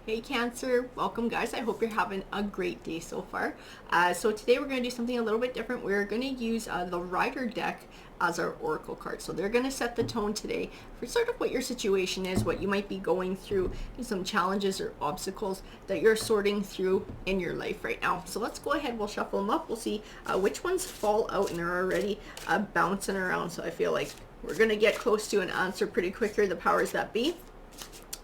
Hey Cancer, welcome guys. I hope you're having a great day so far. So today we're going to do something a little bit different. We're going to use the Rider deck as our oracle card. So they're going to set the tone today for sort of what your situation is, what you might be going through, some challenges or obstacles that you're sorting through in your life right now. So let's go ahead, we'll shuffle them up. We'll see which ones fall out, and they're already bouncing around. So I feel like we're going to get close to an answer pretty quicker. The powers that be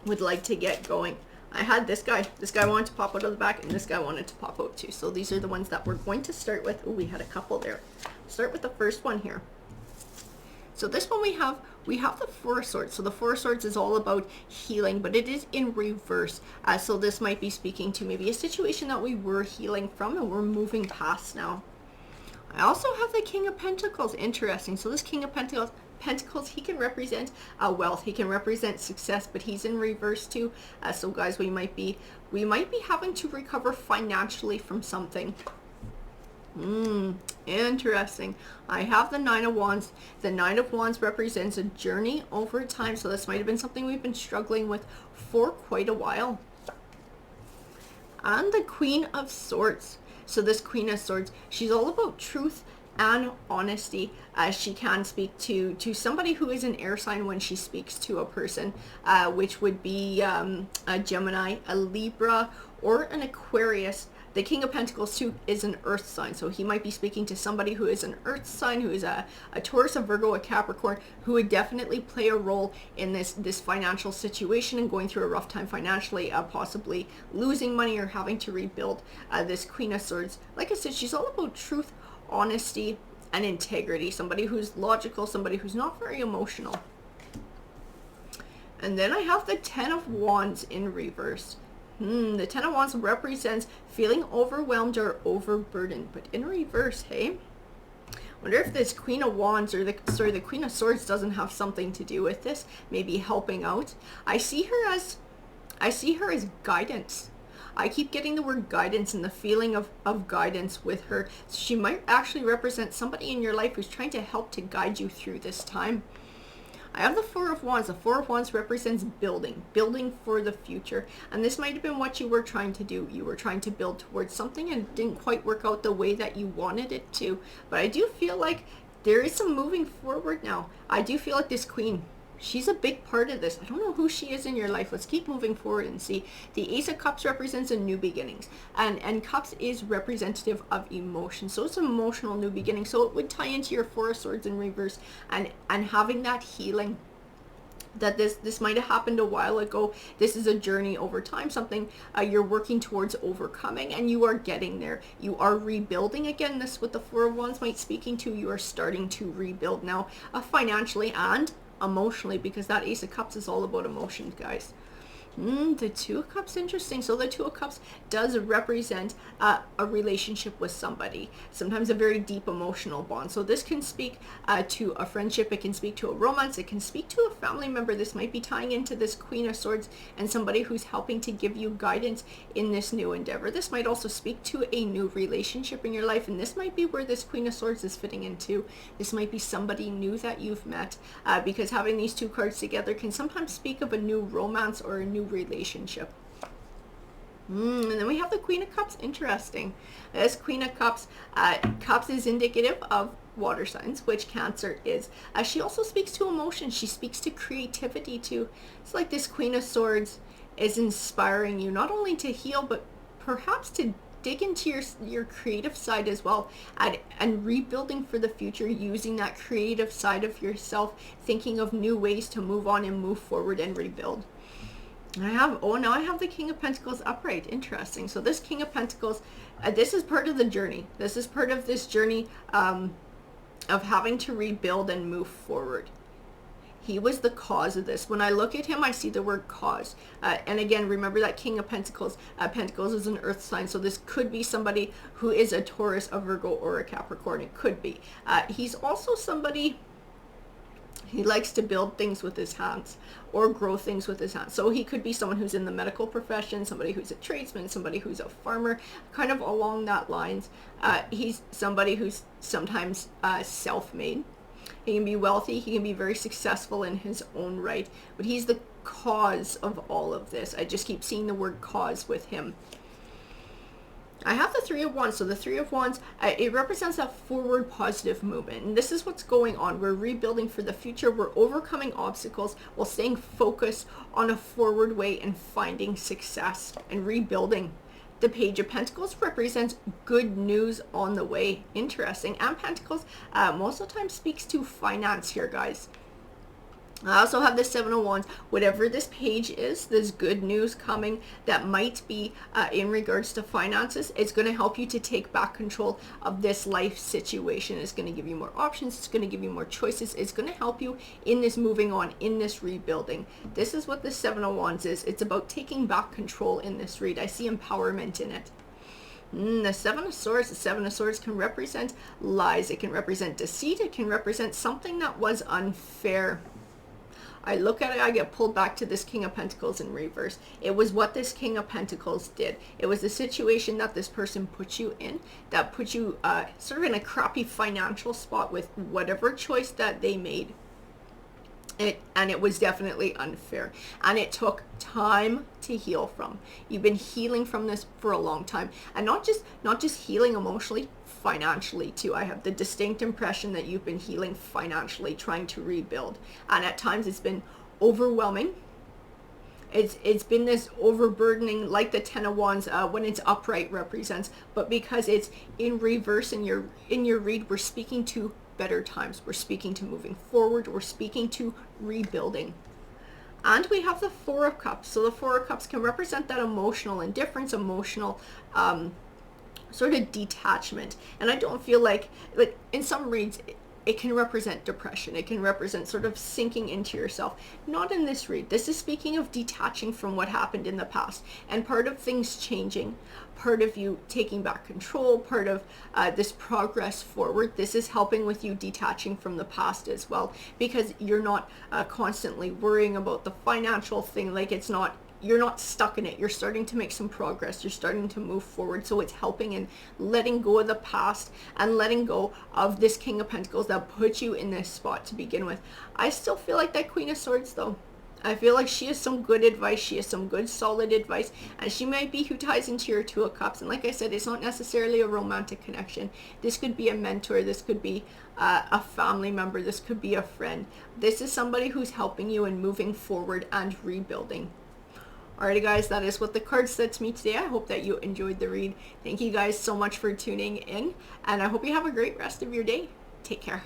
would like to get going. I had this guy wanted to pop out of the back, and this guy wanted to pop out too. So these are the ones that we're going to start with. Oh, we had a couple there. Start with the first one here. So this one we have the Four of Swords. So the Four of Swords is all about healing, but it is in reverse. So this might be speaking to maybe a situation that we were healing from and we're moving past now. I also have the King of Pentacles. Interesting. So this King of Pentacles, he can represent wealth, he can represent success, but he's in reverse too. So guys, we might be having to recover financially from something. Interesting. I have the Nine of Wands. The Nine of Wands represents a journey over time, so this might have been something we've been struggling with for quite a while. And the Queen of Swords. So this Queen of Swords, she's all about truth and honesty. She can speak to somebody who is an air sign when she speaks to a person, which would be a Gemini, a Libra, or an Aquarius. The King of Pentacles too is an earth sign, so he might be speaking to somebody who is an earth sign, who is a Taurus, a Virgo, a Capricorn, who would definitely play a role in this financial situation and going through a rough time financially, possibly losing money or having to rebuild. This Queen of Swords, like I said, she's all about truth, honesty, and integrity. Somebody who's logical, somebody who's not very emotional. And then I have the Ten of Wands in reverse. The Ten of Wands represents feeling overwhelmed or overburdened, but in reverse. Hey, wonder if this Queen of Wands, or the Queen of Swords, doesn't have something to do with this, maybe helping out. I see her as guidance. I keep getting the word guidance and the feeling of guidance with her. She might actually represent somebody in your life who's trying to help to guide you through this time. I have the Four of Wands. The Four of Wands represents building for the future. And this might have been what you were trying to do. You were trying to build towards something and it didn't quite work out the way that you wanted it to. But I do feel like there is some moving forward now. I do feel like this Queen, she's a big part of this. I don't know who she is in your life. Let's keep moving forward and see. The Ace of Cups represents a new beginnings. And Cups is representative of emotion. So it's an emotional new beginning. So it would tie into your Four of Swords in reverse and having that healing. That this might have happened a while ago. This is a journey over time, something you're working towards overcoming, and you are getting there. You are rebuilding again. This, what the Four of Wands might speaking to, you are starting to rebuild now, financially and emotionally, because that Ace of Cups is all about emotions, guys. The Two of Cups, interesting. So the Two of Cups does represent a relationship with somebody, sometimes a very deep emotional bond. So this can speak to a friendship, it can speak to a romance, it can speak to a family member. This might be tying into this Queen of Swords and somebody who's helping to give you guidance in this new endeavor. This might also speak to a new relationship in your life, and this might be where this Queen of Swords is fitting into. This might be somebody new that you've met, because having these two cards together can sometimes speak of a new romance or a new relationship. And then we have the Queen of Cups. Interesting. This Queen of Cups, Cups is indicative of water signs, which Cancer is. She also speaks to emotion. She speaks to creativity too. It's like this Queen of Swords is inspiring you not only to heal, but perhaps to dig into your creative side as well, and rebuilding for the future, using that creative side of yourself, thinking of new ways to move on and move forward and rebuild. Now I have the King of Pentacles upright. Interesting. So this King of Pentacles, this is part of the journey. This is part of this journey of having to rebuild and move forward. He was the cause of this. When I look at him, I see the word cause. And again, remember that King of Pentacles. Pentacles is an earth sign. So this could be somebody who is a Taurus, a Virgo, or a Capricorn. It could be. He's also somebody... He likes to build things with his hands or grow things with his hands. So he could be someone who's in the medical profession, somebody who's a tradesman, somebody who's a farmer, kind of along that lines. He's somebody who's sometimes self-made. He can be wealthy, he can be very successful in his own right, but he's the cause of all of this. I just keep seeing the word cause with him. I have the Three of Wands. So the Three of Wands, it represents a forward positive movement. And this is what's going on. We're rebuilding for the future. We're overcoming obstacles while staying focused on a forward way and finding success and rebuilding. The Page of Pentacles represents good news on the way. Interesting. And Pentacles most of the time speaks to finance here, guys. I also have the Seven of Wands. Whatever this page is, there's good news coming that might be in regards to finances. It's going to help you to take back control of this life situation. It's going to give you more options. It's going to give you more choices. It's going to help you in this moving on, in this rebuilding. This is what the Seven of Wands is. It's about taking back control in this read. I see empowerment in it. The Seven of Swords. The Seven of Swords can represent lies. It can represent deceit. It can represent something that was unfair. I look at it, I get pulled back to this King of Pentacles in reverse. It was what this King of Pentacles did. It was the situation that this person put you in, that put you sort of in a crappy financial spot with whatever choice that they made. And it was definitely unfair. And it took time to heal from. You've been healing from this for a long time. And not just healing emotionally, financially too. I have the distinct impression that you've been healing financially, trying to rebuild. And at times it's been overwhelming. It's been this overburdening, like the Ten of Wands when it's upright represents. But because it's in reverse in your read, we're speaking to better times. We're speaking to moving forward. We're speaking to rebuilding. And we have the Four of Cups. So the Four of Cups can represent that emotional indifference, emotional sort of detachment. And I don't feel like in some reads it can represent depression. It can represent sort of sinking into yourself. Not in this read. This is speaking of detaching from what happened in the past, and part of things changing, part of you taking back control, part of this progress forward. This is helping with you detaching from the past as well, because you're not constantly worrying about the financial thing. Like you're not stuck in it. You're starting to make some progress. You're starting to move forward. So it's helping in letting go of the past and letting go of this King of Pentacles that put you in this spot to begin with. I still feel like that Queen of Swords though. I feel like she has some good advice. She has some good solid advice. And she might be who ties into your Two of Cups. And like I said, it's not necessarily a romantic connection. This could be a mentor. This could be a family member. This could be a friend. This is somebody who's helping you in moving forward and rebuilding. Alrighty guys, that is what the card said to me today. I hope that you enjoyed the read. Thank you guys so much for tuning in, and I hope you have a great rest of your day. Take care.